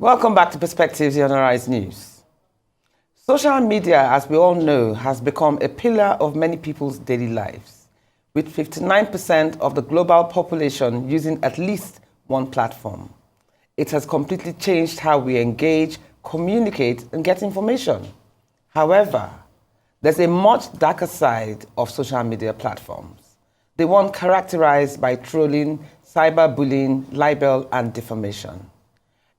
Welcome back to Perspectives on Arise News. Social media, as we all know, has become a pillar of many people's daily lives, with 59% of the global population using at least one platform. It has completely changed how we engage, communicate, and get information. However, there's a much darker side of social media platforms, the one characterized by trolling, cyberbullying, libel, and defamation.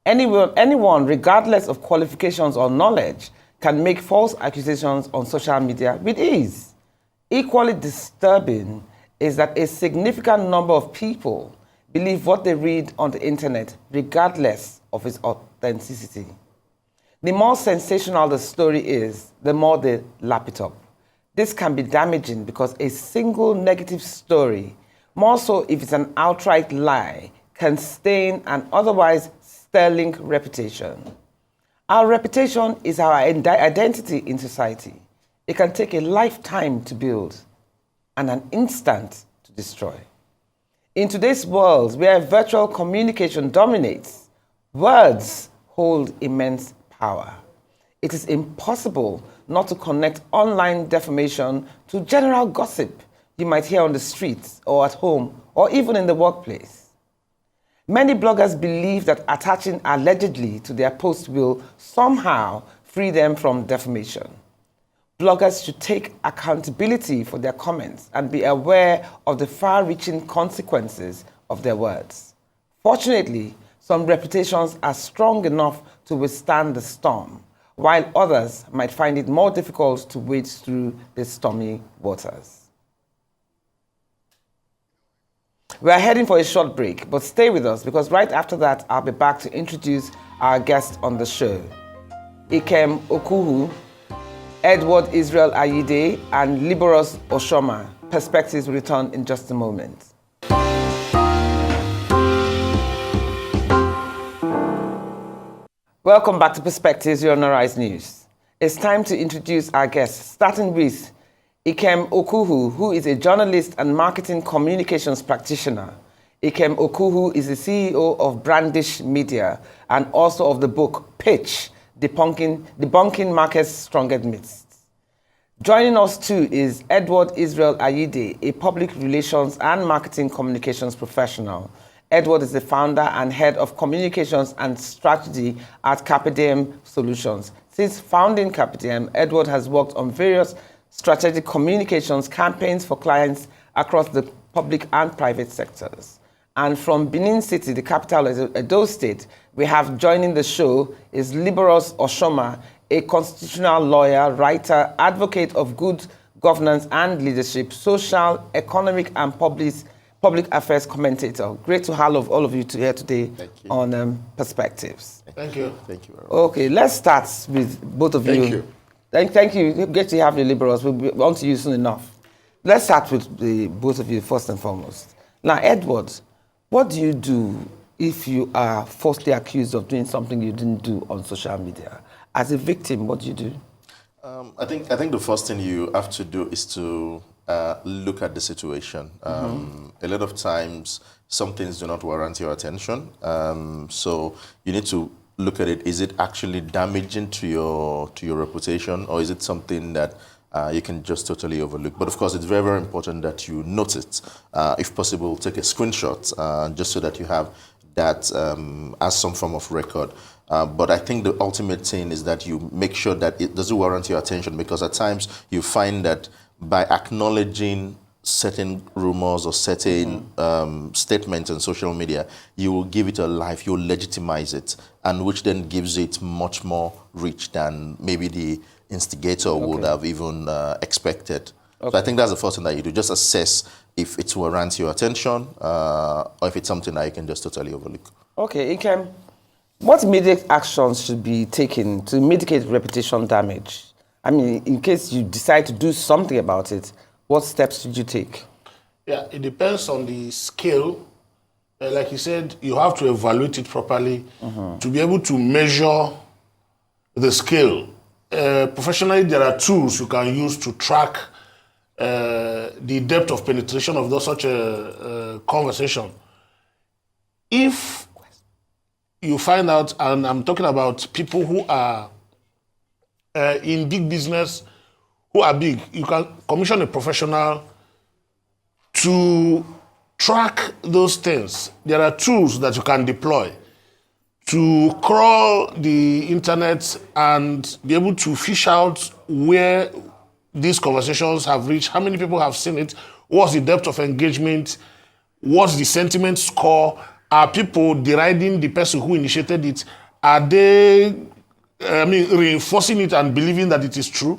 Anyone, regardless of qualifications or knowledge, can make false accusations on social media with ease. Equally disturbing is that a significant number of people believe what they read on the internet, regardless of its authenticity. The more sensational the story is, the more they lap it up. This can be damaging because a single negative story, more so if it's an outright lie, can stain an otherwise sterling reputation. Our reputation is our identity in society. It can take a lifetime to build and an instant to destroy. In today's world, where virtual communication dominates, words hold immense power. It is impossible not to connect online defamation to general gossip you might hear on the streets or at home or even in the workplace. Many bloggers believe that attaching allegedly to their post will somehow free them from defamation. Bloggers should take accountability for their comments and be aware of the far-reaching consequences of their words. Fortunately, some reputations are strong enough to withstand the storm, while others might find it more difficult to wade through the stormy waters. We are heading for a short break, but stay with us because right after that, I'll be back to introduce our guest on the show. Ikem Okuhu, Edward Israel Ayide, and Liborus Oshoma. Perspectives will return in just a moment. Welcome back to Perspectives on Arise News. It's time to introduce our guests, starting with Ikem Okuhu, who is a journalist and marketing communications practitioner. Ikem Okuhu is the CEO of Brandish Media and also of the book Pitch, Debunking Market's Strongest Myths. Joining us too is Edward Israel Ayide, a public relations and marketing communications professional. Edward is the founder and head of communications and strategy at Capidem Solutions. Since founding Capidem, Edward has worked on various strategic communications campaigns for clients across the public and private sectors. And from Benin City, the capital of Edo State, we have joining the show is Liborus Oshoma, a constitutional lawyer, writer, advocate of good governance and leadership, social, economic, and public affairs commentator. Great to have all of you here today on Perspectives. Thank you. Thank you very much. Okay, let's start with both of you. Thank you. Thank you. Great to have you, Liborus. We'll be on to you soon enough. Let's start with the both of you first and foremost. Now, Edward, what do you do if you are falsely accused of doing something you didn't do on social media? As a victim, what do you do? I think the first thing you have to do is to look at the situation. A lot of times, some things do not warrant your attention. So you need to look at it. Is it actually damaging to your reputation, or is it something that you can just totally overlook? But of course, it's very, very important that you note it. If possible, take a screenshot just so that you have that as some form of record. But I think the ultimate thing is that you make sure that it doesn't warrant your attention, because at times you find that by acknowledging certain rumors or certain statements on social media, you will give it a life, you'll legitimize it, and which then gives it much more reach than maybe the instigator would have even expected. So I think that's the first thing that you do. Just assess if it warrants your attention or if it's something that you can just totally overlook. Okay, Ikem, what immediate actions should be taken to mitigate reputation damage? I mean, in case you decide to do something about it, what steps should you take? Yeah, it depends on the scale. Like you said, you have to evaluate it properly to be able to measure the scale. Professionally, there are tools you can use to track the depth of penetration of such a conversation. If you find out, and I'm talking about people who are in big business, who are big. You can commission a professional to track those things. There are tools that you can deploy to crawl the internet and be able to fish out where these conversations have reached, how many people have seen it, what's the depth of engagement, what's the sentiment score, are people deriding the person who initiated it, are they reinforcing it and believing that it is true?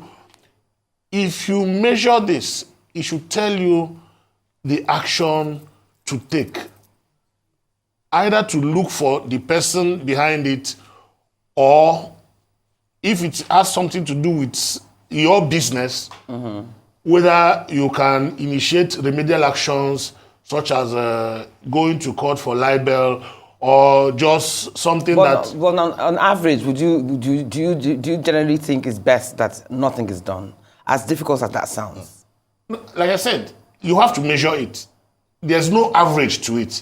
If you measure this, it should tell you the action to take. Either to look for the person behind it, or if it has something to do with your business, whether you can initiate remedial actions such as going to court for libel, or just something that... Well, on average, do you generally think it's best that nothing is done? As difficult as that sounds. Like I said, you have to measure it. There's no average to it,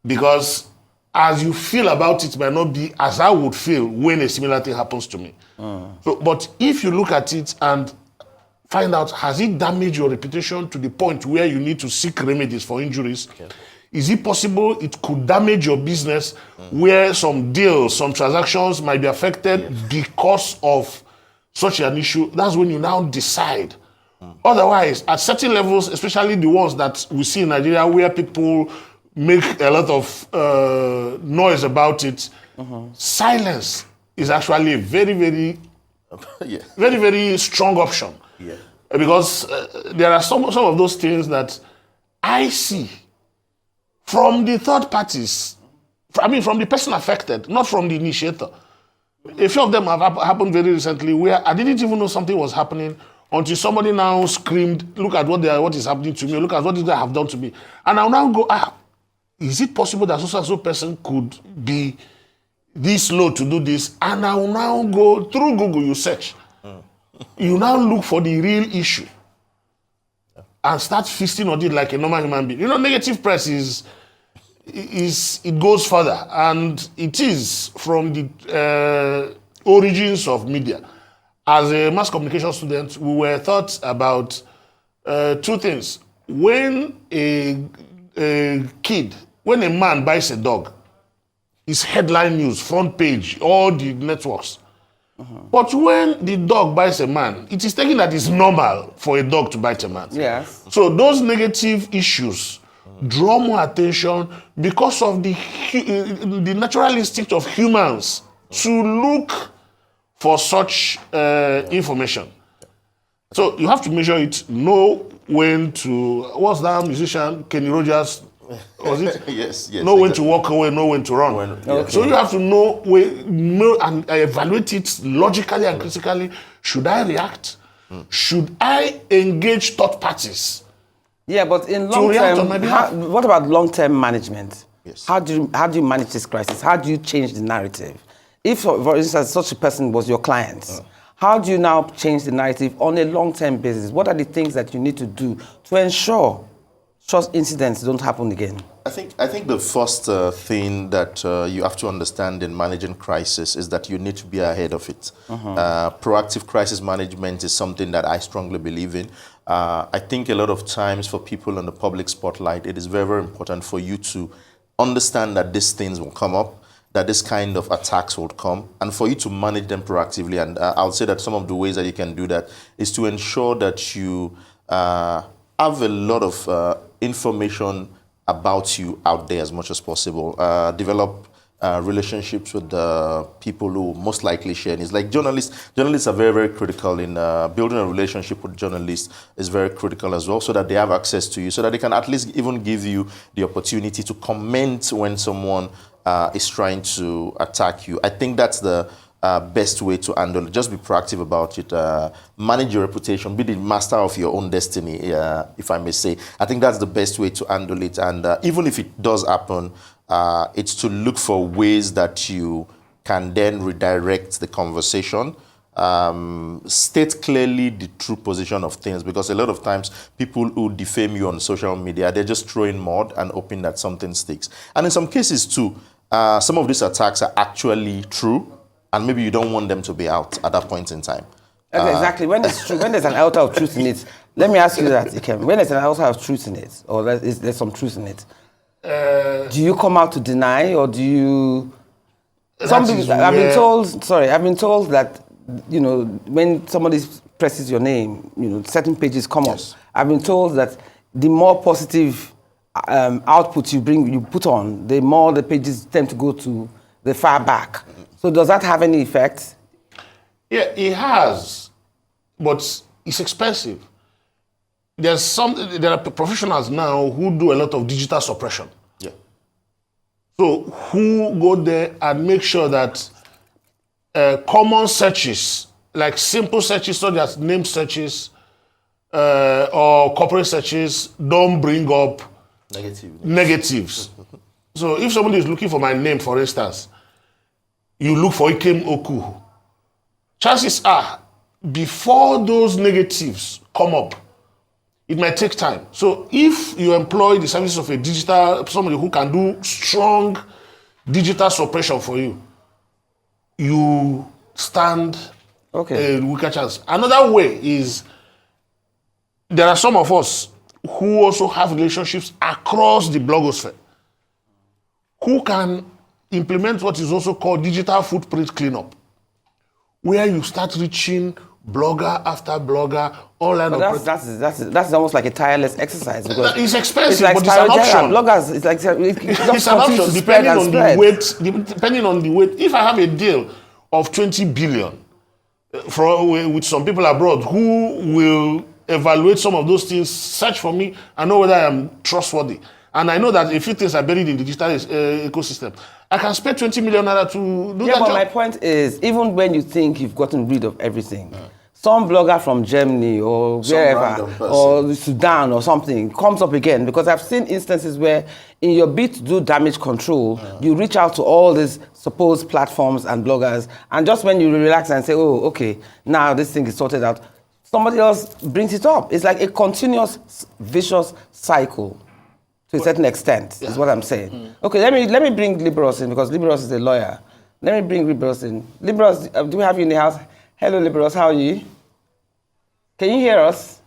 because as you feel about it might not be as I would feel when a similar thing happens to me. So, but if you look at it and find out, has it damaged your reputation to the point where you need to seek remedies for injuries? Okay. Is it possible it could damage your business where some deals, some transactions might be affected because of such an issue? That's when you now decide. Otherwise, at certain levels, especially the ones that we see in Nigeria where people make a lot of noise about it, silence is actually a very, very, very, very strong option. Yeah. Because there are some of those things that I see from the third parties, from the person affected, not from the initiator. A few of them have happened very recently where I didn't even know something was happening until somebody now screamed, look at what is happening to me, look at what this guy have done to me. And I'll now go, is it possible that so person could be this low to do this? And I will now go through Google, you search. You now look for the real issue and start feasting on it like a normal human being. Negative press it goes further, and it is from the origins of media. As a mass communication student, we were taught about two things. When a man buys a dog, it's headline news, front page, all the networks. But when the dog bites a man, it is taken that it's normal for a dog to bite a man. Yes. So those negative issues draw more attention because of the natural instinct of humans to look for such information. So you have to measure it, know when to... What's that musician, Kenny Rogers? Was it? Yes. Know when to walk away, know when to run. Okay. So you have to know and evaluate it logically and critically. Should I react? Should I engage third parties? Yeah, but in long term, what about long-term management? Yes. How do you manage this crisis? How do you change the narrative? If, for instance, such a person was your client, how do you now change the narrative on a long-term basis? What are the things that you need to do to ensure such incidents don't happen again? I think the first thing that you have to understand in managing crisis is that you need to be ahead of it. Proactive crisis management is something that I strongly believe in. I think a lot of times for people in the public spotlight, it is very, very important for you to understand that these things will come up, that this kind of attacks will come, and for you to manage them proactively. And I would say that some of the ways that you can do that is to ensure that you have a lot of information about you out there as much as possible. Develop relationships with the people who most likely share news. Like journalists are very, very critical in building a relationship with journalists is very critical as well, so that they have access to you, so that they can at least even give you the opportunity to comment when someone is trying to attack you. I think that's the best way to handle it. Just be proactive about it. Manage your reputation. Be the master of your own destiny, if I may say. I think that's the best way to handle it. And even if it does happen, it's to look for ways that you can then redirect the conversation. State clearly the true position of things, because a lot of times people who defame you on social media, they're just throwing mud and hoping that something sticks. And in some cases too, some of these attacks are actually true, and maybe you don't want them to be out at that point in time. Okay, exactly. When it's true, when there's an iota of truth in it, let me ask you that, Ikem. When there's an iota of truth in it, or there's some truth in it, do you come out to deny, or do you? I've been told that, you know, when somebody presses your name, you know, certain pages come up. I've been told that the more positive output you put on, the more the pages tend to go to the far back. So does that have any effect? Yeah, it has, but it's expensive. There are professionals now who do a lot of digital suppression. Yeah. So who go there and make sure that common searches, like simple searches such as name searches or corporate searches, don't bring up negatives. So if somebody is looking for my name, for instance, you look for Ikem Okuhu. Chances are, before those negatives come up, it might take time. So if you employ the services of somebody who can do strong digital suppression for you, you stand a weaker chance. Another way is, there are some of us who also have relationships across the blogosphere who can implement what is also called digital footprint cleanup, where you start reaching blogger after blogger, online. That's almost like a tireless exercise, because it's expensive, it's like but it's an option. Bloggers, it's like it's an option depending on the weight. Depending on the weight, if I have a deal of 20 billion with some people abroad who will evaluate some of those things, search for me, and know whether I am trustworthy, and I know that a few things are buried in the digital ecosystem, I can spend 20 million naira to do that job. Yeah, but my point is, even when you think you've gotten rid of everything, some blogger from Germany or wherever, or Sudan or something, comes up again. Because I've seen instances where, in your bid to do damage control, you reach out to all these supposed platforms and bloggers, and just when you relax and say, oh, okay, now this thing is sorted out, somebody else brings it up. It's like a continuous, vicious cycle. To a certain extent, is what I'm saying. Okay, let me bring Liborus in, because Liborus is a lawyer. Let me bring Liborus in. Liborus, do we have you in the house? Hello, Liborus, how are you? Can you hear us?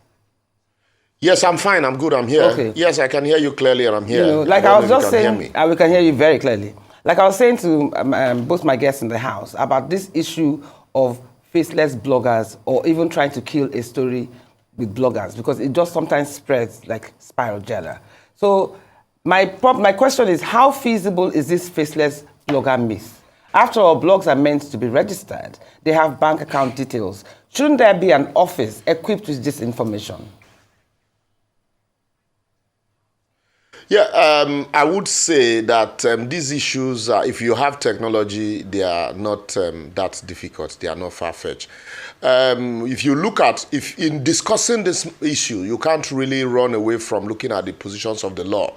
Yes, I'm fine. I'm good. I'm here. Okay. Yes, I can hear you clearly, and I'm here. You know, like I was just saying, we can hear you very clearly. Like I was saying to both my guests in the house about this issue of faceless bloggers, or even trying to kill a story with bloggers, because it just sometimes spreads like spiral gela. So my question is, how feasible is this faceless blogger myth? After all, blogs are meant to be registered. They have bank account details. Shouldn't there be an office equipped with this information? Yeah, I would say that these issues, if you have technology, they are not that difficult. They are not far-fetched. If you look at, if in discussing this issue, you can't really run away from looking at the positions of the law.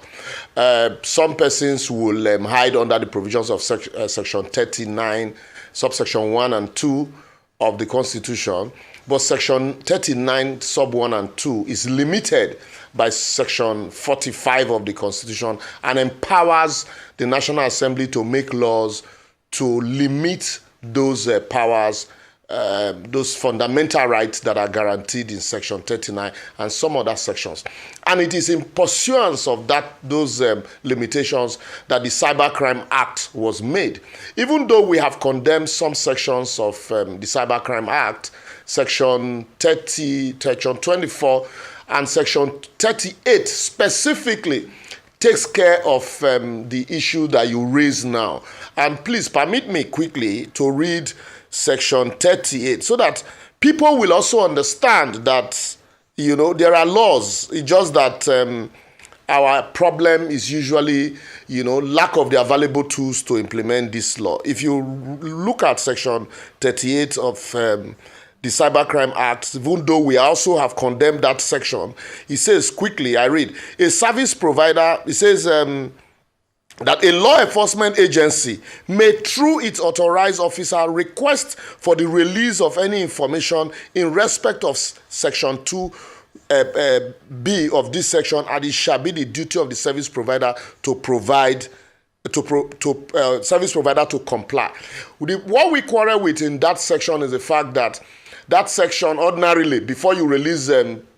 Some persons will hide under the provisions of Section 39, subsection 1 and 2 of the Constitution, but Section 39, sub 1 and 2 is limited by Section 45 of the Constitution and empowers the National Assembly to make laws to limit those powers, those fundamental rights that are guaranteed in Section 39 and some other sections. And it is in pursuance of those limitations that the Cybercrime Act was made. Even though we have condemned some sections of the Cybercrime Act, Section 30, Section 24, and Section 38 specifically takes care of the issue that you raise now. And please permit me quickly to read Section 38 so that people will also understand that, you know, there are laws. It's just that our problem is usually, you know, lack of the available tools to implement this law. If you look at Section 38 of the Cybercrime Act, even though we also have condemned that section, it says quickly, I read, a service provider, it says that a law enforcement agency may, through its authorized officer, request for the release of any information in respect of Section 2B of this section, and it shall be the duty of the service provider to provide service provider to comply. What we quarrel with in that section is the fact that that section ordinarily, before you release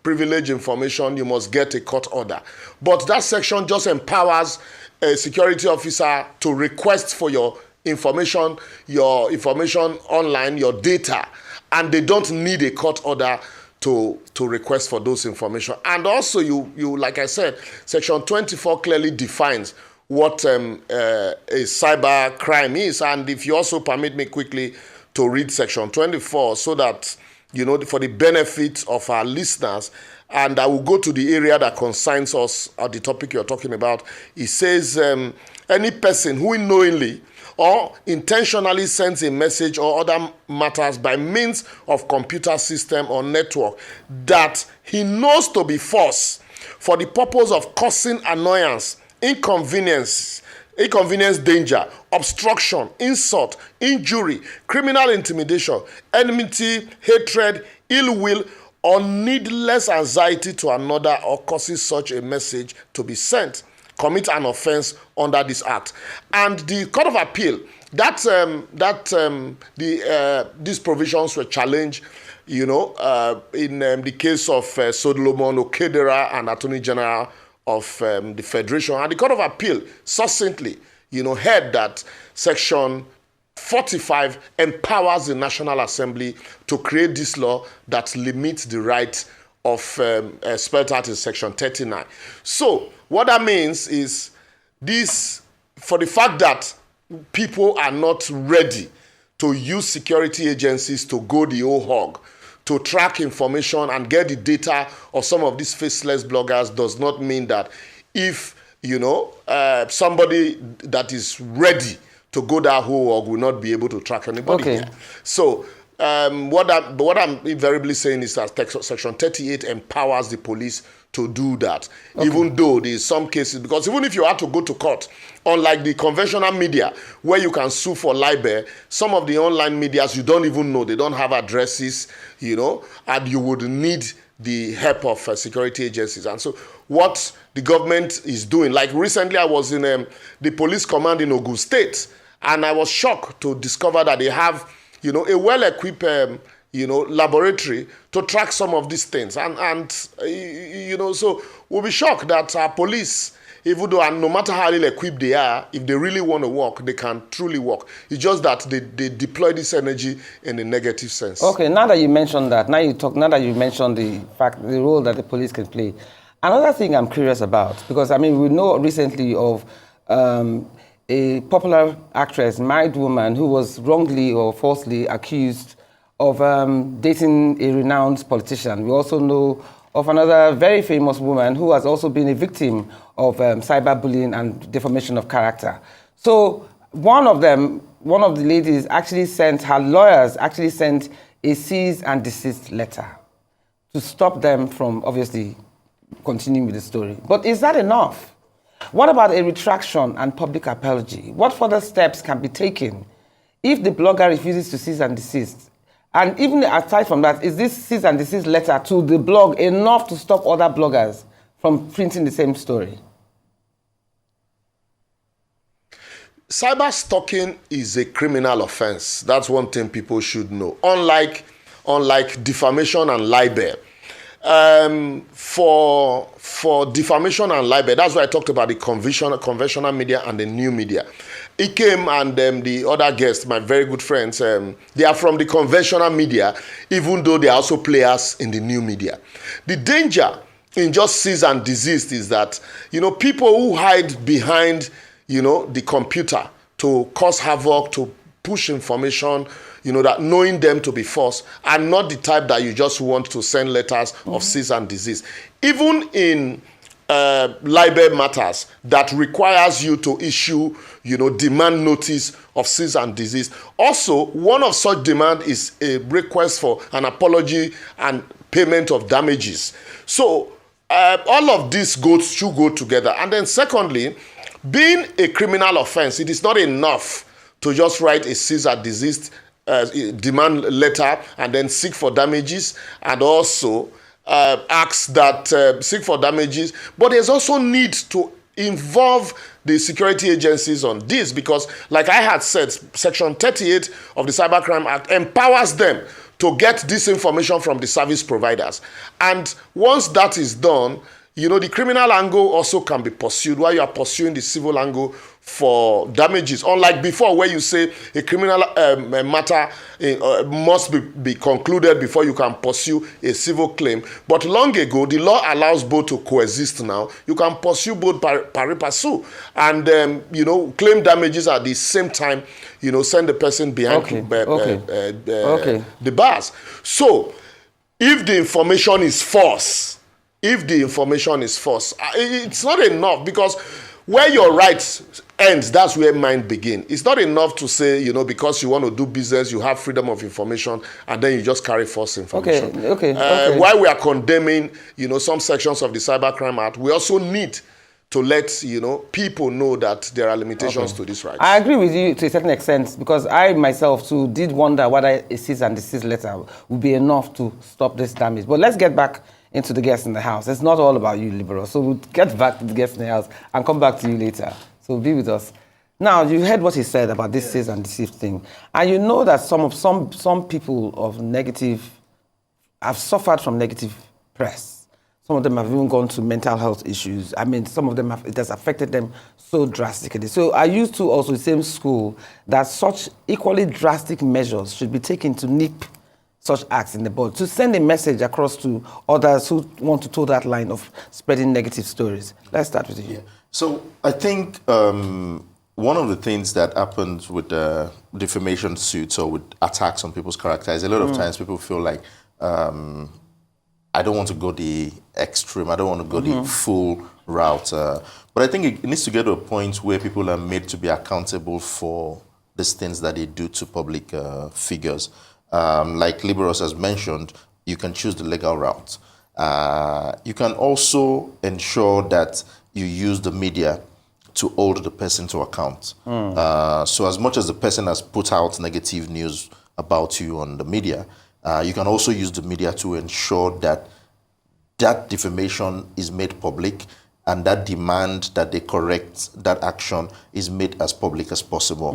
privileged information, you must get a court order. But that section just empowers a security officer to request for your information online, your data, and they don't need a court order to request for those information. And also, you like I said, Section 24 clearly defines what a cyber crime is. And if you also permit me quickly to read Section 24 so that, for the benefit of our listeners, and I will go to the area that concerns us at the topic you're talking about. It says, any person who knowingly or intentionally sends a message or other matters by means of computer system or network that he knows to be false for the purpose of causing annoyance, inconvenience, danger, obstruction, insult, injury, criminal intimidation, enmity, hatred, ill will, or needless anxiety to another, or causes such a message to be sent, commit an offense under this act. And the Court of Appeal, these provisions were challenged, in the case of Solomon Okedera and Attorney General of the Federation. And the Court of Appeal succinctly, held that Section 45 empowers the National Assembly to create this law that limits the right of spelled out in Section 39. So what that means is this, for the fact that people are not ready to use security agencies to go the whole hog, to track information and get the data of some of these faceless bloggers, does not mean that if, somebody that is ready to go that whole hog will not be able to track anybody. Okay. So what I'm invariably saying is that Section 38 empowers the police to do that, even though there is some cases, because even if you had to go to court, unlike the conventional media where you can sue for libel, some of the online medias you don't even know, they don't have addresses, and you would need the help of security agencies. And so what the government is doing, like recently I was in the police command in Ogun State, and I was shocked to discover that they have, a well-equipped, laboratory to track some of these things. And so we'll be shocked that our police, even though, and no matter how ill-equipped they are, if they really want to work, they can truly work. It's just that they deploy this energy in a negative sense. Okay, now that you mentioned that, now that you mentioned the role that the police can play, another thing I'm curious about, because we know recently of a popular actress, married woman, who was wrongly or falsely accused of dating a renowned politician. We also know of another very famous woman who has also been a victim of cyberbullying and defamation of character. So one of the ladies actually sent, her lawyers actually sent a cease and desist letter to stop them from obviously continuing with the story. But is that enough? What about a retraction and public apology? What further steps can be taken if the blogger refuses to cease and desist? And even aside from that, is this cease and desist letter to the blog enough to stop other bloggers from printing the same story? Cyber stalking is a criminal offense. That's one thing people should know. Unlike defamation and libel. For defamation and libel, that's why I talked about the conventional media and the new media. Ikem and the other guests, my very good friends, they are from the conventional media, even though they are also players in the new media. The danger in just cease and desist is that, people who hide behind, the computer to cause havoc, to push information, that knowing them to be false, are not the type that you just want to send letters of cease and desist. Even in libel matters that requires you to issue, demand notice of cease and desist. Also, one of such demand is a request for an apology and payment of damages. So all of this should go together. And then secondly, being a criminal offense, it is not enough to just write a cease and desist demand letter and then seek for damages, and also ask that seek for damages, but there's also need to involve the security agencies on this, because like I had said, Section 38 of the Cybercrime Act empowers them to get this information from the service providers. And once that is done, you know, the criminal angle also can be pursued while you are pursuing the civil angle for damages. Unlike before, where you say a criminal matter must be concluded before you can pursue a civil claim. But long ago, the law allows both to coexist now. You can pursue both pari passu and, you know, claim damages at the same time, you know, send the person behind the bars. So, if the information is false, it's not enough, because where your rights ends, that's where mine begin. It's not enough to say, you know, because you want to do business, you have freedom of information, and then you just carry false information. While we are condemning, you know, some sections of the Cybercrime Act, we also need to let, you know, people know that there are limitations to this right. I agree with you to a certain extent, because I myself too did wonder whether a cease and desist letter would be enough to stop this damage. But let's get back into the guests in the house. It's not all about you, Liborus. So we'll get back to the guests in the house and come back to you later. So be with us. Now, you heard what he said about this cease and desist thing. And you know that some people of negative have suffered from negative press. Some of them have even gone to mental health issues. I mean, some of them it has affected them so drastically. So I used to also the same school that such equally drastic measures should be taken to nip such acts in the bud, to send a message across to others who want to toe that line of spreading negative stories. Let's start with you. Yeah. So I think one of the things that happens with defamation suits or with attacks on people's character is a lot of times people feel like, I don't want to go the extreme, I don't want to go the full route. But I think it needs to get to a point where people are made to be accountable for these things that they do to public figures. Like Liborus has mentioned, you can choose the legal route. You can also ensure that you use the media to hold the person to account. So as much as the person has put out negative news about you on the media, you can also use the media to ensure that that defamation is made public and that demand that they correct that action is made as public as possible.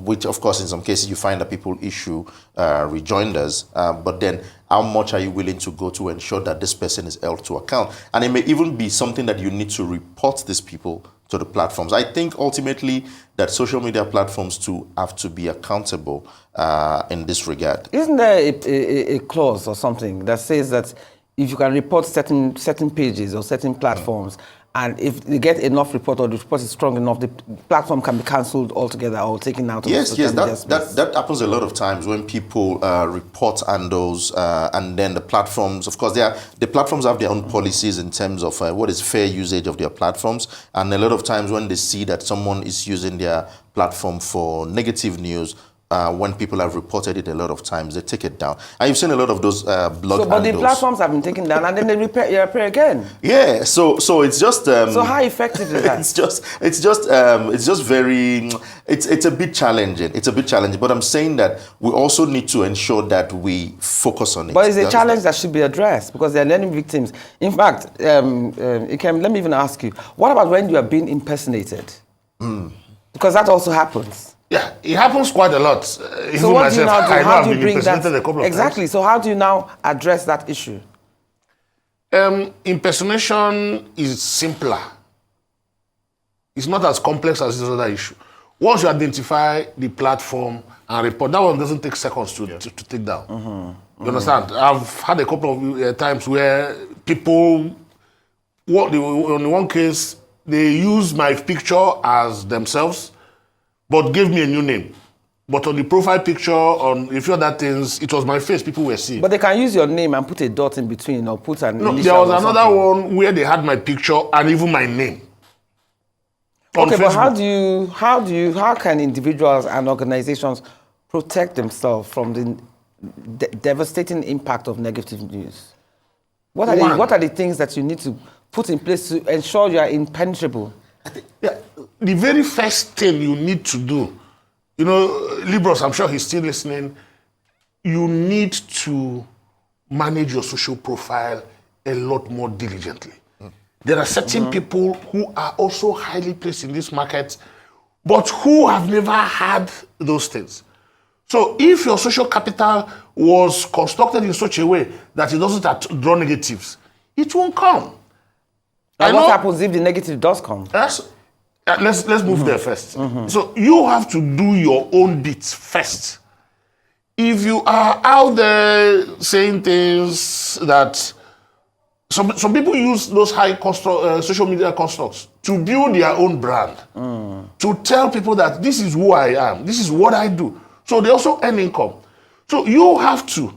Which, of course, in some cases, you find that people issue rejoinders, but then how much are you willing to go to ensure that this person is held to account? And it may even be something that you need to report these people to the platforms. I think ultimately that social media platforms too have to be accountable in this regard. Isn't there a clause or something that says that if you can report certain pages or certain platforms, and if they get enough report or the report is strong enough, the platform can be cancelled altogether or taken out of the social media space? That happens a lot of times when people report handles, and then the platforms, of course, the platforms have their own policies in terms of what is fair usage of their platforms, and a lot of times when they see that someone is using their platform for negative news, when people have reported it a lot of times, they take it down. And you've seen a lot of those blog handles. But the platforms have been taken down and then they repair again. Yeah, so it's just... so how effective is that? It's just very... It's a bit challenging. It's a bit challenging. But I'm saying that we also need to ensure that we focus on it. But it's a challenge that should be addressed because they're learning victims. In fact, Ikem, let me even ask you, what about when you are being impersonated? Because that also happens. Yeah, it happens quite a lot. So what do you now do? How do you bring that? Exactly. So how do you now address that issue? Impersonation is simpler. It's not as complex as this other issue. Once you identify the platform and report, that one doesn't take seconds to take down. You understand? I've had a couple of times where people, in one case, they use my picture as themselves, but gave me a new name. But on the profile picture, on a few other things, it was my face people were seeing. But they can use your name and put a dot in between or put an initial. There was another one where they had my picture and even my name. Okay, but how can individuals and organizations protect themselves from the devastating impact of negative news? What are the things that you need to put in place to ensure you are impenetrable? The very first thing you need to do, you know, Liborus, I'm sure he's still listening, you need to manage your social profile a lot more diligently. There are certain people who are also highly placed in this market, but who have never had those things. So if your social capital was constructed in such a way that it doesn't draw negatives, it won't come. And what happens if the negative does come? Let's move there first. So you have to do your own bits first. If you are out there saying things that some people use those high social media constructs to build their own brand, to tell people that this is who I am, this is what I do. So they also earn income. So you have to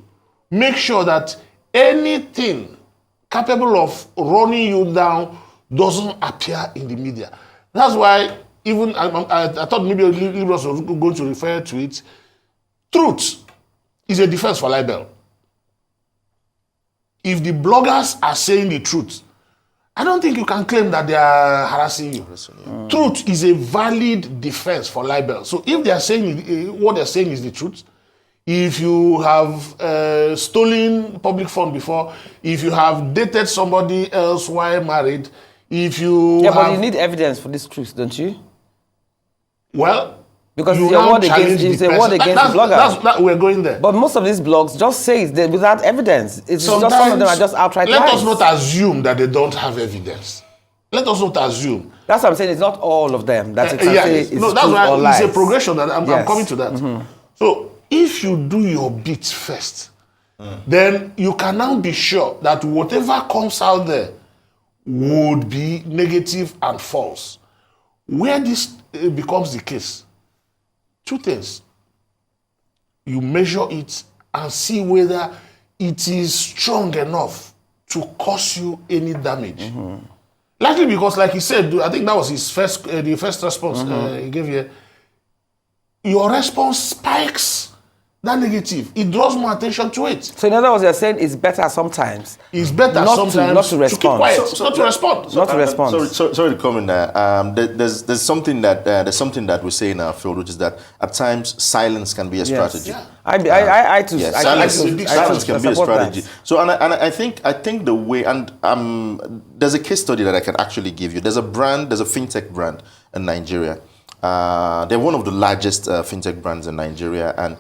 make sure that anything capable of running you down doesn't appear in the media. That's why even I thought maybe Liborus was going to refer to it. Truth is a defense for libel. If the bloggers are saying the truth, I don't think you can claim that they are harassing you. Truth is a valid defense for libel. So if they are saying what they're saying is the truth, if you have stolen public fund before, if you have dated somebody else while married, if you but you need evidence for this truth, don't you? Well, because it's a word against the blogger. We're going there. But most of these blogs just say it without evidence. It's just some of them are just outright lies. Let us not assume that they don't have evidence. Let us not assume. That's what I'm saying. It's not all of them that you can say is that's truth why or lies. It's a progression. That I'm coming to that. So if you do your bits first, then you can now be sure that whatever comes out there would be negative and false. Where this becomes the case, two things. You measure it and see whether it is strong enough to cause you any damage. Likely because, like he said, I think that was his first, the first response he gave here. Your response spikes that negative. It draws more attention to it. So in other words, you're saying it's better sometimes. It's better sometimes not to respond. To keep quiet, not to respond. Not to respond. Sorry to comment there. There's something that we say in our field, which is that at times silence can be a strategy. Yeah. Silence can be a strategy. That. So and I think the way, and there's a case study that I can actually give you. There's a fintech brand in Nigeria. They're one of the largest fintech brands in Nigeria, and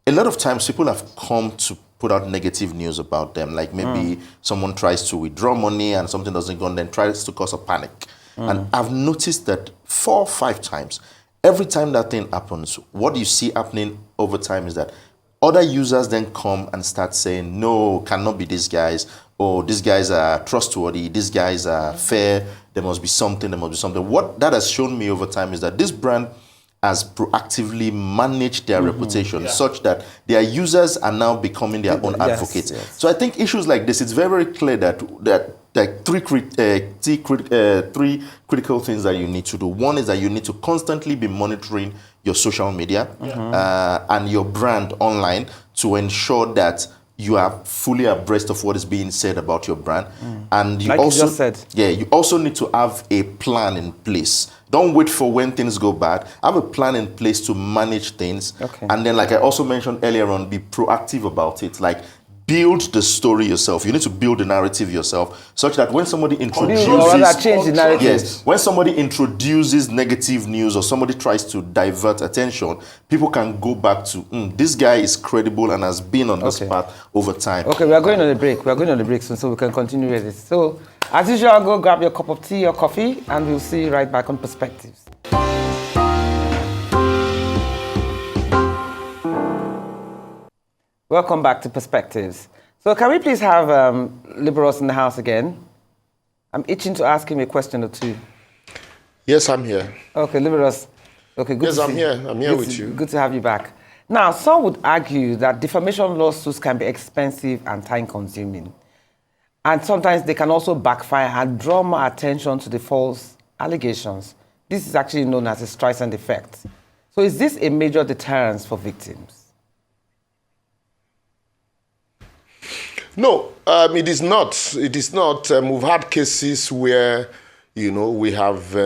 a lot of times people have come to put out negative news about them, like maybe someone tries to withdraw money and something doesn't go on, then tries to cause a panic. And I've noticed that 4 or 5 times, every time that thing happens, what you see happening over time is that other users then come and start saying, no, cannot be these guys, or these guys are trustworthy, these guys are fair, there must be something. What that has shown me over time is that this brand has proactively managed their reputation such that their users are now becoming their own advocates. Yes. So I think issues like this, it's very, very clear that three critical things that you need to do. One is that you need to constantly be monitoring your social media and your brand online to ensure that you are fully abreast of what is being said about your brand. And you like also, you just said. Yeah, you also need to have a plan in place. Don't wait for when things go bad. Have a plan in place to manage things. Okay. And then, like I also mentioned earlier on, be proactive about it. Like, build the story yourself. You need to build the narrative yourself, such that when somebody introduces, change the narrative. Yes, when somebody introduces negative news or somebody tries to divert attention, people can go back to this guy is credible and has been on this path over time. Okay, we are going on a break. We are going on a break soon, so we can continue with this. So, as usual, go grab your cup of tea or coffee, and we'll see you right back on Perspectives. Welcome back to Perspectives. So can we please have Liborus in the house again? I'm itching to ask him a question or two. Yes, I'm here. Okay, Liborus. Okay, good. Yes, I'm here. I'm here with you. Good to have you back. Now, some would argue that defamation lawsuits can be expensive and time-consuming. And sometimes they can also backfire and draw more attention to the false allegations. This is actually known as a Streisand effect. So is this a major deterrence for victims? No, it is not. It is not. We've had cases where, we have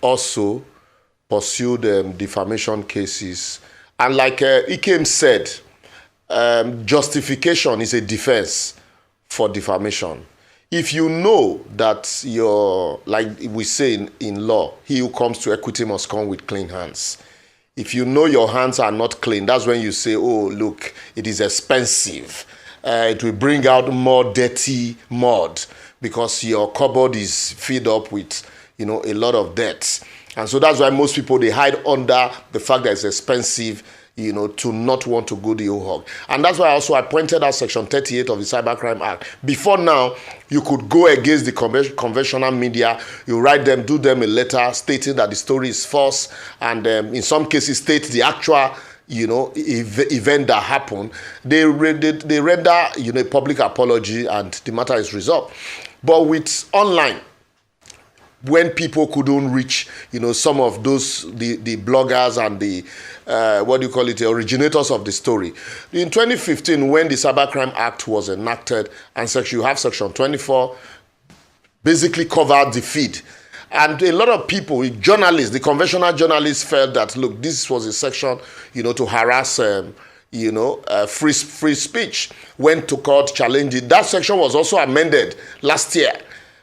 also pursued defamation cases. And like Ikem said, justification is a defense for defamation. if you know that you're, like we say in law, he who comes to equity must come with clean hands. If you know your hands are not clean, that's when you say, oh, look, it is expensive. It will bring out more dirty mud because your cupboard is filled up with, a lot of debt. And so that's why most people, they hide under the fact that it's expensive, to not want to go the whole hog. And that's why also I pointed out Section 38 of the Cybercrime Act. Before now, you could go against the conventional media. You write them, do them a letter stating that the story is false, and in some cases state the actual event that happened. They render a public apology, and the matter is resolved. But with online, when people couldn't reach, some of those, the bloggers and the, the originators of the story. In 2015, when the Cybercrime Act was enacted, and you have Section 24, basically covered the feed. And a lot of people, journalists, the conventional journalists felt that, look, this was a section, to harass, free speech. Went to court, challenged it. That section was also amended last year.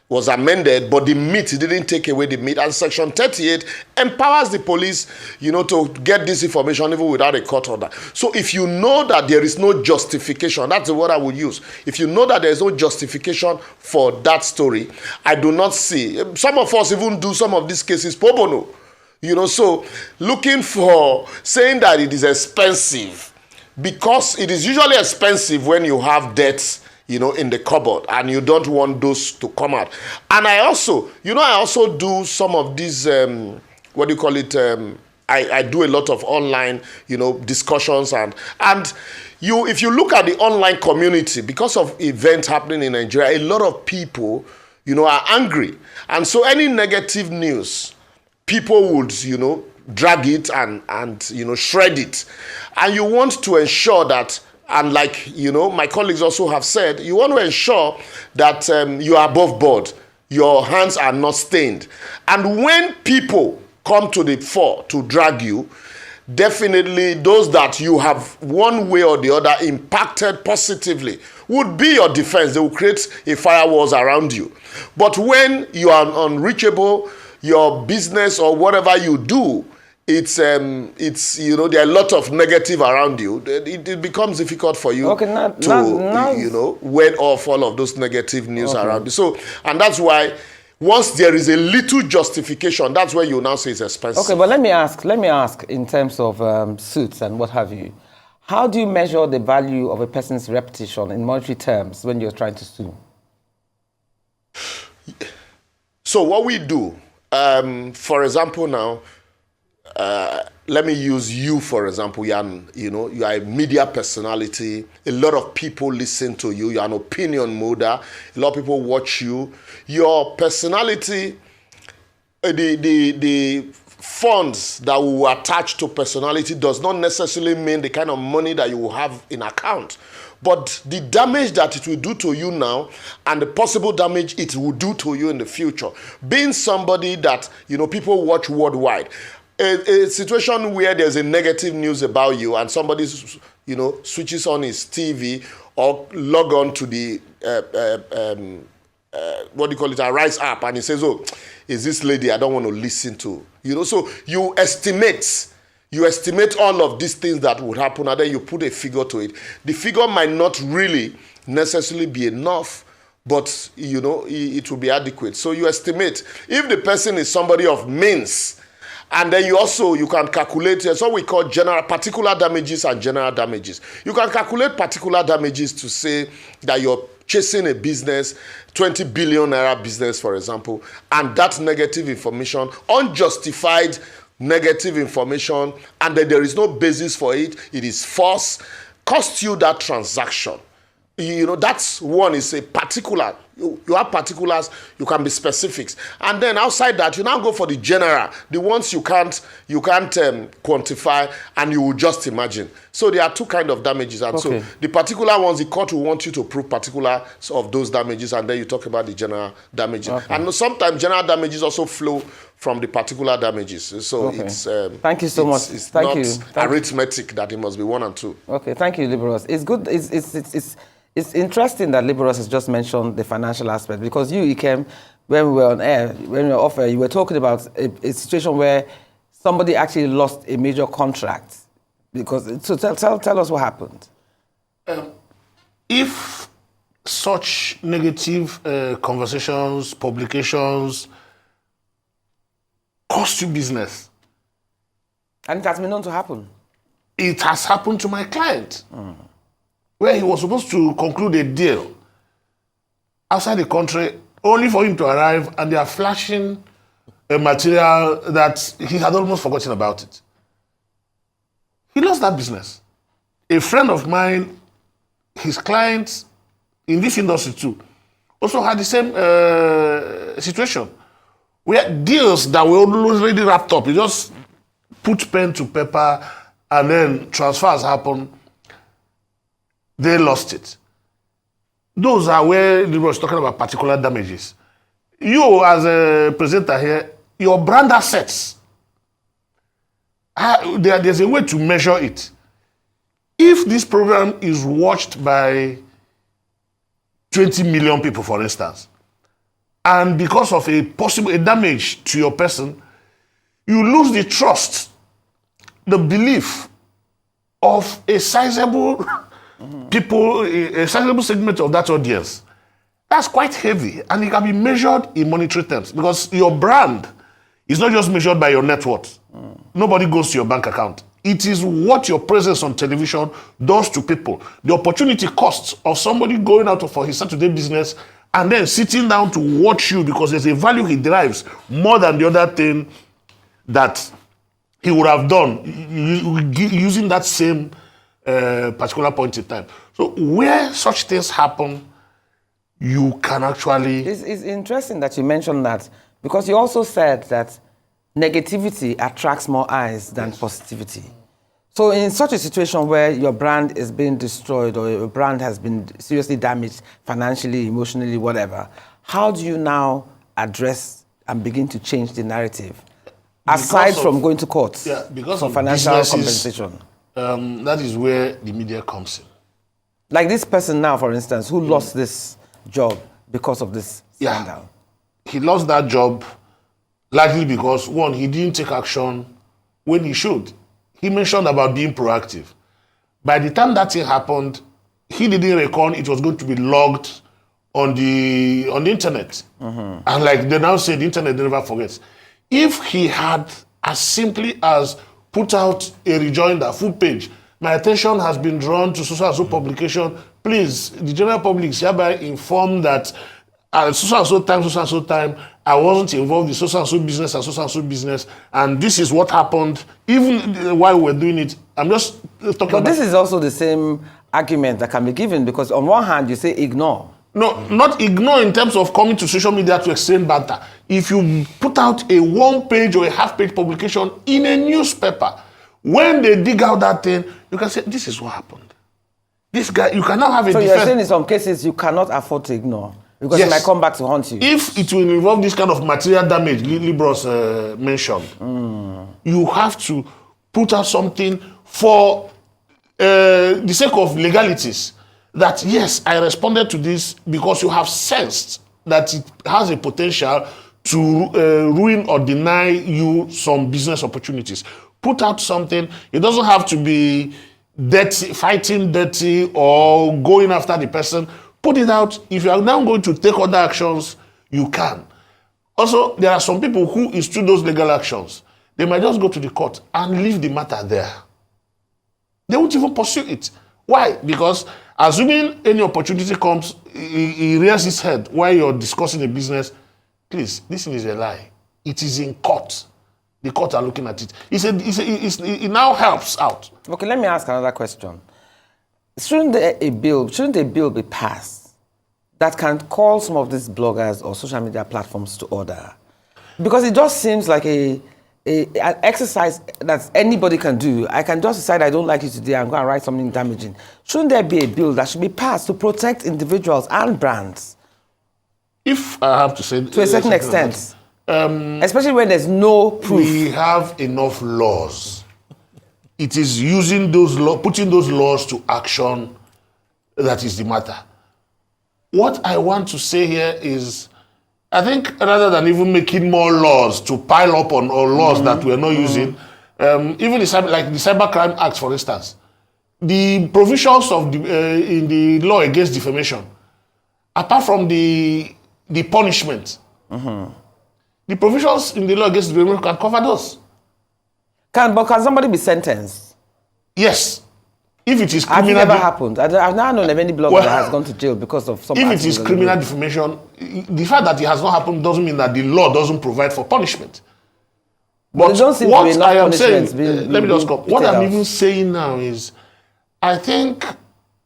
Was amended, but the meat didn't take away the meat. And Section 38 empowers the police, to get this information even without a court order. So if you know that there is no justification, that's the word I would use. If you know that there is no justification for that story, I do not see. Some of us even do some of these cases pro bono. So looking for, saying that it is expensive, because it is usually expensive when you have debts, in the cupboard, and you don't want those to come out. And I also do some of these, I do a lot of online, discussions, and if you look at the online community, because of events happening in Nigeria, a lot of people, are angry. And so any negative news, people would, drag it and shred it. And you want to ensure that, and like, my colleagues also have said, you want to ensure that you are above board. Your hands are not stained. And when people come to the fore to drag you, definitely those that you have one way or the other impacted positively would be your defense. They will create a firewalls around you. But when you are unreachable, your business or whatever you do, it's there are a lot of negative around you. It becomes difficult for you to ward off all of those negative news around you. So, and that's why once there is a little justification, that's where you now say it's expensive. Okay, but let me ask in terms of suits and what have you. How do you measure the value of a person's reputation in monetary terms when you're trying to sue? So what we do, for example, now. Let me use you, for example. You are a media personality. A lot of people listen to you. You're an opinion molder. A lot of people watch you. Your personality, the funds that will attach to personality does not necessarily mean the kind of money that you will have in account. But the damage that it will do to you now and the possible damage it will do to you in the future. Being somebody that, people watch worldwide. A situation where there's a negative news about you and somebody, switches on his TV or log on to the, Arise app, and he says, oh, is this lady I don't want to listen to? So you estimate all of these things that would happen, and then you put a figure to it. The figure might not really necessarily be enough, but, it will be adequate. So you estimate. If the person is somebody of means, and then you can calculate, it's what we call particular damages and general damages. You can calculate particular damages to say that you're chasing a business, 20 billion naira business, for example, and that negative information, unjustified negative information, and then there is no basis for it, it is false, cost you that transaction. That's one, is a particular. You have particulars, you can be specifics. And then outside that, you now go for the general, the ones you can't quantify and you will just imagine. So there are two kinds of damages. And so the particular ones, the court will want you to prove particulars of those damages, and then you talk about the general damages. And sometimes general damages also flow from the particular damages. So it's thank you so much. It's arithmetic that it must be 1 and 2. Okay, thank you, Liborus. It's good. It's interesting that Liborus has just mentioned the financial aspect, because you, Ikem, when we were on air, when we were off air, you were talking about a situation where somebody actually lost a major contract. So tell us what happened. If such negative conversations, publications cost you business, And it has been known to happen. it has happened to my client, where he was supposed to conclude a deal outside the country, only for him to arrive and they are flashing a material that he had almost forgotten about it. He lost that business. A friend of mine, his clients in this industry too, also had the same situation, where deals that were already wrapped up, you just put pen to paper and then transfers happen, they lost it. Those are where they was talking about particular damages. You, as a presenter here, your brand assets, there's a way to measure it. If this program is watched by 20 million people, for instance, and because of a possible damage to your person, you lose the trust, the belief of a sizable people, a sizable segment of that audience. That's quite heavy, and it can be measured in monetary terms, because your brand is not just measured by your net worth. Nobody goes to your bank account. It is what your presence on television does to people. The opportunity costs of somebody going out for his Saturday business and then sitting down to watch you, because there's a value he derives more than the other thing that he would have done using that same particular point in time. So where such things happen, you can actually... It's interesting that you mentioned that, because you also said that negativity attracts more eyes than positivity. So in such a situation where your brand is being destroyed or your brand has been seriously damaged financially, emotionally, whatever, how do you now address and begin to change the narrative? Aside from going to court because for of financial compensation. That is where the media comes in. Like this person now, for instance, who lost this job because of this scandal. He lost that job largely because, one, he didn't take action when he should. He mentioned about being proactive. By the time that thing happened, he didn't reckon it was going to be logged on the internet. And like they now say, the internet never forgets. If he had as simply as put out a rejoinder, full page, my attention has been drawn to so and so publication, please, the general public is hereby informed that at so and so time, I wasn't involved in so and so business and so business, and this is what happened, even while we're doing it. I'm just talking about... But this is also the same argument that can be given, because on one hand, you say ignore. No, not ignore in terms of coming to social media to exchange banter. If you put out a one-page or a half-page publication in a newspaper, when they dig out that thing, you can say, this is what happened. This guy, you cannot have a defense. So you're saying in some cases you cannot afford to ignore, because it might come back to haunt you. If it will involve this kind of material damage, Liborus mentioned, you have to put out something for the sake of legalities. That yes, I responded to this because you have sensed that it has a potential to ruin or deny you some business opportunities. Put out something. It doesn't have to be dirty, fighting dirty or going after the person. Put it out. If you are now going to take other actions, you can. Also, there are some people who institute those legal actions. They might just go to the court and leave the matter there. They won't even pursue it. Why? Because assuming any opportunity comes, he rears his head while you're discussing a business. Please, this is a lie. It is in court. The court are looking at it. It now helps out. Okay, let me ask another question. Shouldn't a bill be passed that can call some of these bloggers or social media platforms to order? Because it just seems like an exercise that anybody can do. I can just decide I don't like you today and go and write something damaging. Shouldn't there be a bill that should be passed to protect individuals and brands? If I have to say... To a certain extent. Especially when there's no proof. We have enough laws. It is using those laws, putting those laws to action that is the matter. What I want to say here is, I think rather than even making more laws to pile up on laws that we're not using, even the Cybercrime Act, for instance, the provisions of in the law against defamation, apart from the punishment, the provisions in the law against defamation can cover those. But can somebody be sentenced? Yes. If it is Has it criminal... ever happened? I've now known of any blogger that has gone to jail because of some... If it is criminal defamation, the fact that it has not happened doesn't mean that the law doesn't provide for punishment. But what I am saying, let me just come. What I'm even saying now is, I think,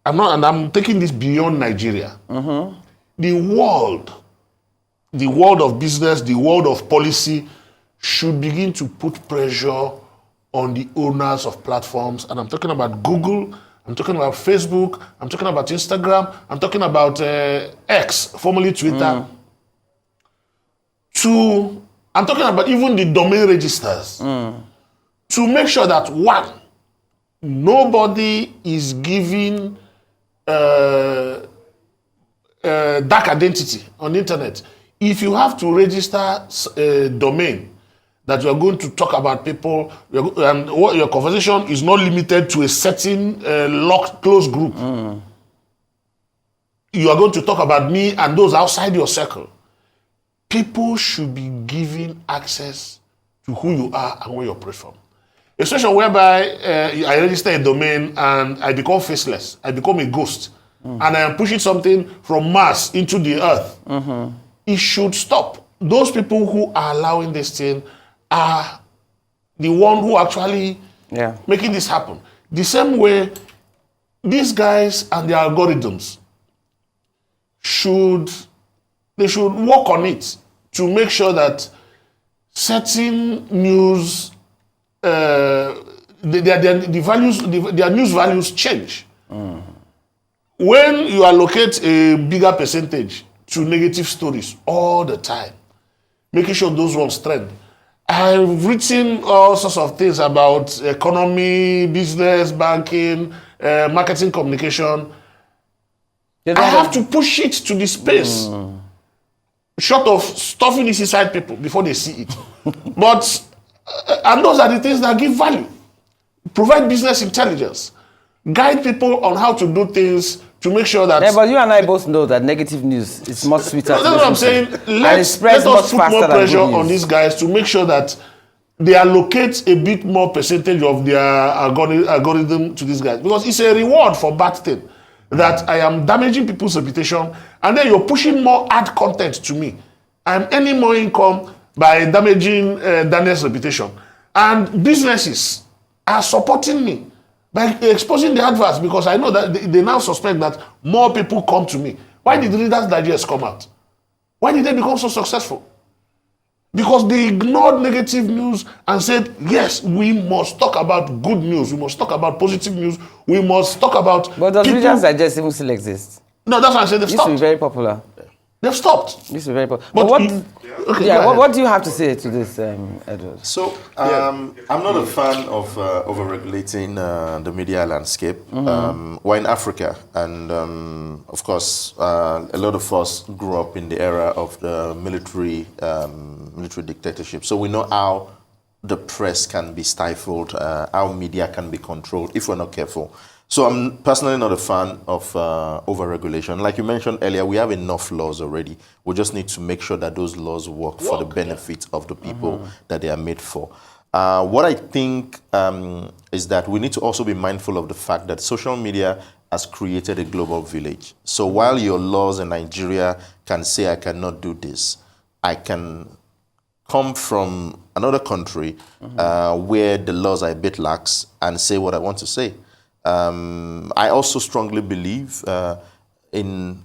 I'm taking this beyond Nigeria. The world of business, the world of policy should begin to put pressure on the owners of platforms. And I'm talking about Google, I'm talking about Facebook, I'm talking about Instagram, I'm talking about X, formerly Twitter. I'm talking about even the domain registers. To make sure that, one, nobody is giving dark identity on the internet. If you have to register a domain that you are going to talk about people, and your conversation is not limited to a certain locked, closed group. You are going to talk about me and those outside your circle. People should be given access to who you are and where you operate from. A situation whereby I register a domain and I become faceless, I become a ghost, and I am pushing something from Mars into the earth. It should stop. Those people who are allowing this thing are the one who actually making this happen. The same way, these guys and their algorithms should work on it to make sure that certain news, their news values change. When you allocate a bigger percentage to negative stories all the time, making sure those ones trend. I've written all sorts of things about economy, business, banking, marketing, communication. I have to push it to the space, short of stuffing it inside people before they see it. But, and those are the things that give value. Provide business intelligence. Guide people on how to do things to make sure that... Yeah, but you and I both know that negative news is much sweeter. That's what I'm saying. Let us put more pressure on these guys to make sure that they allocate a bit more percentage of their algorithm to these guys. Because it's a reward for bad thing. That I am damaging people's reputation, and then you're pushing more ad content to me. I'm earning more income by damaging Daniel's reputation. And businesses are supporting me by exposing the adverts, because I know that they now suspect that more people come to me. Why did Readers Digest come out? Why did they become so successful? Because they ignored negative news and said, yes, we must talk about good news. We must talk about positive news. We must talk about... But does Readers Digest even still exist? No, that's why I said they've stopped. Used to be very popular. They've stopped. Used to be very popular. But what do you have to say to this, Edward? So, I'm not a fan of overregulating the media landscape. We're in Africa, and of course, a lot of us grew up in the era of the military dictatorship. So we know how the press can be stifled, how media can be controlled if we're not careful. So I'm personally not a fan of overregulation. Like you mentioned earlier, we have enough laws already. We just need to make sure that those laws work for the benefit of the people that they are made for. What I think is that we need to also be mindful of the fact that social media has created a global village. So while your laws in Nigeria can say, I cannot do this, I can come from another country where the laws are a bit lax and say what I want to say. I also strongly believe in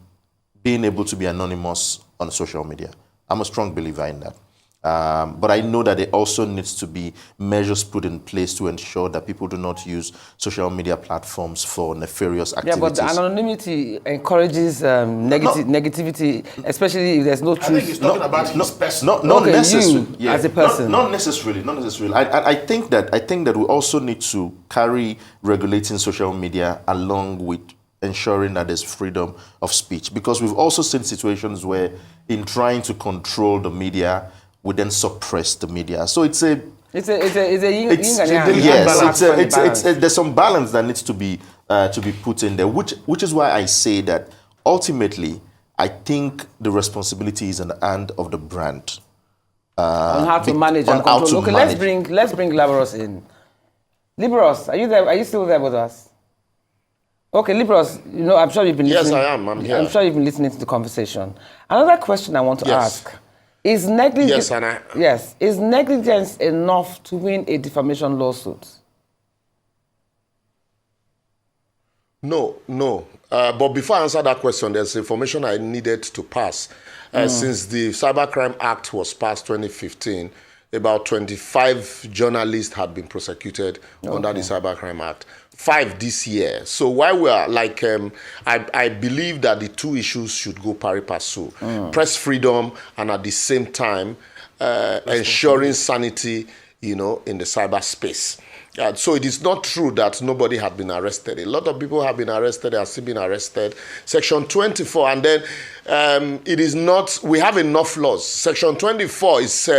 being able to be anonymous on social media. I'm a strong believer in that. But I know that there also needs to be measures put in place to ensure that people do not use social media platforms for nefarious activities. Yeah, but anonymity encourages negativity, especially if there's no truth. I think he's talking about his person. Not necessarily. You as a person. Not necessarily. I think that we also need to carry regulating social media along with ensuring that there's freedom of speech? Because we've also seen situations where in trying to control the media, we then suppress the media. So it's a yin and yang. Yes, there's some balance that needs to be put in there, which is why I say that ultimately, I think the responsibility is in the hand of the brand. On how to manage and control. Okay, let's bring Liborus in. Liborus, are you there? Are you still there with us? Okay, Liborus, I'm sure you've been listening. Yes, I am. I'm here. I'm sure you've been listening to the conversation. Another question I want to ask. Is negligence enough to win a defamation lawsuit? No. But before I answer that question, there's information I needed to pass. Since the Cybercrime Act was passed 2015, about 25 journalists had been prosecuted under the Cybercrime Act. 5 this year. So while we are I believe that the two issues should go pari passu. Press freedom and at the same time ensuring sanity, in the cyberspace. So it is not true that nobody had been arrested. A lot of people have been arrested, have still been arrested. Section 24, and then it is not, we have enough laws. Section 24 is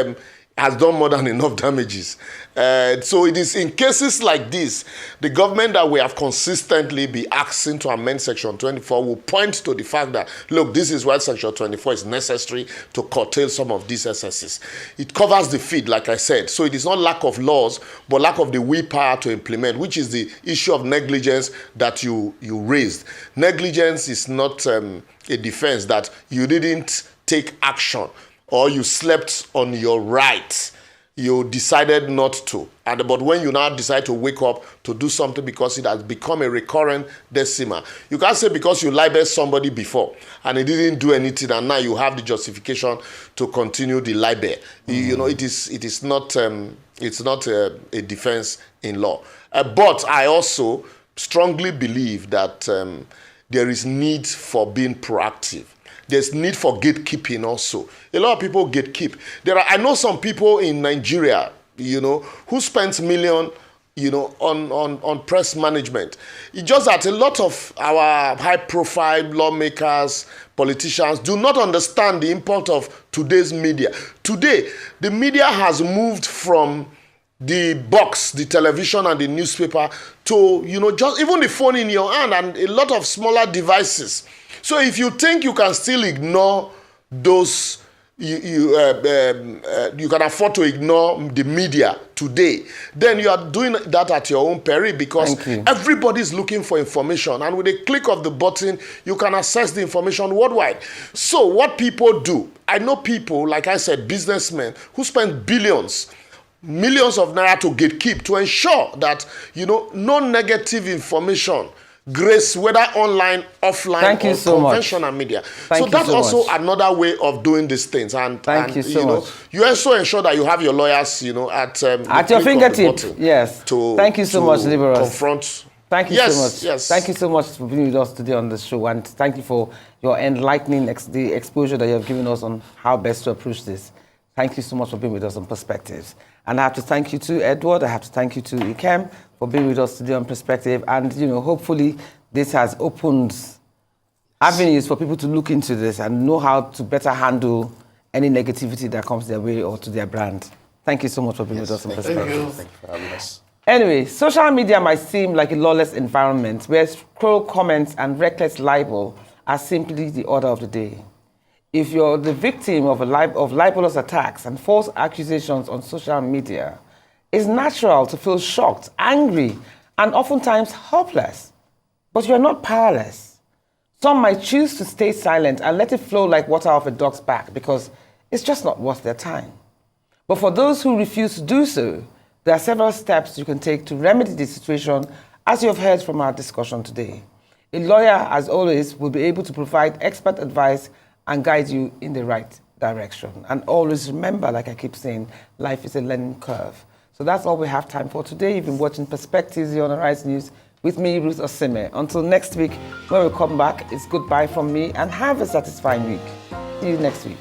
has done more than enough damages. So it is in cases like this, the government that we have consistently be asking to amend Section 24 will point to the fact that, look, this is why Section 24 is necessary to curtail some of these excesses. It covers the feed, like I said. So it is not lack of laws, but lack of the willpower to implement, which is the issue of negligence that you raised. Negligence is not a defense that you didn't take action or you slept on your rights. You decided not to. But when you now decide to wake up to do something because it has become a recurrent decima, you can't say because you libeled somebody before and he didn't do anything and now you have the justification to continue the libel. It is not a defense in law. But I also strongly believe that there is need for being proactive. There's need for gatekeeping also. A lot of people gatekeep. I know some people in Nigeria, who spends millions, on press management. It's just that a lot of our high-profile lawmakers, politicians do not understand the import of today's media. Today, the media has moved from the box, the television and the newspaper to, just even the phone in your hand and a lot of smaller devices. So if you think you can still ignore those, you can afford to ignore the media today, then you are doing that at your own peril because everybody's looking for information. And with a click of the button, you can access the information worldwide. So what people do, I know people, like I said, businessmen who spend billions, millions of naira to gatekeep to ensure that, no negative information grace, whether online, offline, or conventional media. So that's also another way of doing these things. And Thank you so much. You also ensure that you have your lawyers, at your fingertip. Yes. Thank you so much, Liborus. Confront. Thank you so much. Yes. Thank you so much for being with us today on the show, and thank you for your enlightening the exposure that you have given us on how best to approach this. Thank you so much for being with us on Perspectives. And I have to thank you to Edward. I have to thank you to Ikem for being with us today on Perspective. And, hopefully this has opened avenues for people to look into this and know how to better handle any negativity that comes their way or to their brand. Thank you so much for being with us on Perspective. Thank you for having us. Anyway, social media might seem like a lawless environment where scroll comments and reckless libel are simply the order of the day. If you're the victim of libelous attacks and false accusations on social media, it's natural to feel shocked, angry, and oftentimes helpless. But you're not powerless. Some might choose to stay silent and let it flow like water off a duck's back because it's just not worth their time. But for those who refuse to do so, there are several steps you can take to remedy the situation, as you have heard from our discussion today. A lawyer, as always, will be able to provide expert advice and guide you in the right direction. And always remember, like I keep saying, life is a learning curve. So that's all we have time for today. You've been watching Perspectives here on Arise News with me, Ruth Osime. Until next week, when we come back, it's goodbye from me and have a satisfying week. See you next week.